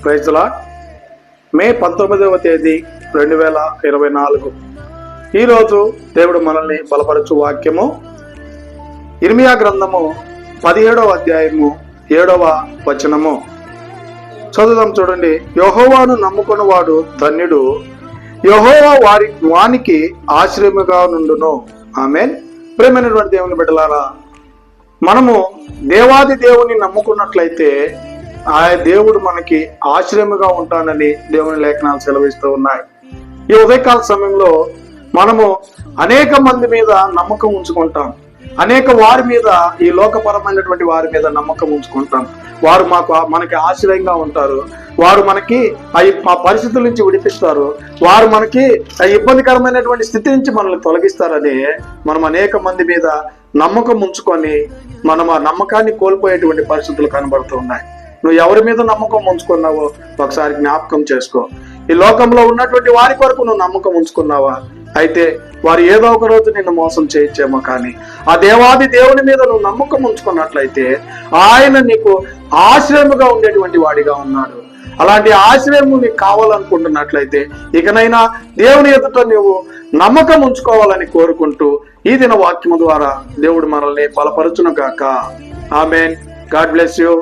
Praise the Lord. May 19వ తేదీ 2024. ఈరోజు దేవుడు మనల్ని బలపరచు వాక్యము ఇర్మియా గ్రంథము 17వ అధ్యాయము 7వ వచనము. చదువుదాం చూడండి. యెహోవాను నమ్ముకున్నవాడు ధన్యుడు, యెహోవా వానికి ఆశ్రయముగా నుండును. ఆమేన్. ప్రేమైనటువంటి దేవుని బిడ్డలారా, మనము దేవాది దేవుని నమ్ముకున్నట్లయితే ఆ దేవుడు మనకి ఆశ్రయముగా ఉంటానని దేవుని లేఖనాలు సెలవిస్తూ ఉన్నాయి. ఈ ఉదయకాల సమయంలో మనము అనేక మంది మీద నమ్మకం ఉంచుకుంటాం, అనేక వారి మీద, ఈ లోకపరమైనటువంటి వారి మీద నమ్మకం ఉంచుకుంటాం. వారు మనకి ఆశ్రయంగా ఉంటారు, వారు మనకి ఆ పరిస్థితుల నుంచి విడిపిస్తారు, వారు మనకి ఇబ్బందికరమైనటువంటి స్థితి నుంచి మనల్ని తొలగిస్తారని మనం అనేక మంది మీద నమ్మకం ఉంచుకొని మనం ఆ నమ్మకాన్ని కోల్పోయేటువంటి పరిస్థితులు కనబడుతూ ఉన్నాయి. నువ్వు ఎవరి మీద నమ్మకం ఉంచుకున్నావో ఒకసారి జ్ఞాపకం చేసుకో. ఈ లోకంలో ఉన్నటువంటి వారి కొరకు నువ్వు నమ్మకం ఉంచుకున్నావా? అయితే వారు ఏదో ఒక రోజు నిన్ను మోసం చేయొచ్చేమో, కానీ ఆ దేవాది దేవుని మీద నువ్వు నమ్మకం ఉంచుకున్నట్లయితే ఆయన నీకు ఆశ్రయముగా ఉండేటువంటి వాడిగా ఉన్నాడు. అలాంటి ఆశ్రయం నీకు కావాలనుకుంటున్నట్లయితే ఇకనైనా దేవుని ఎదుట నువ్వు నమ్మకం ఉంచుకోవాలని కోరుకుంటూ ఈ దిన వాక్యము ద్వారా దేవుడు మనల్ని బలపరచును గాక. ఆమేన్. God bless you.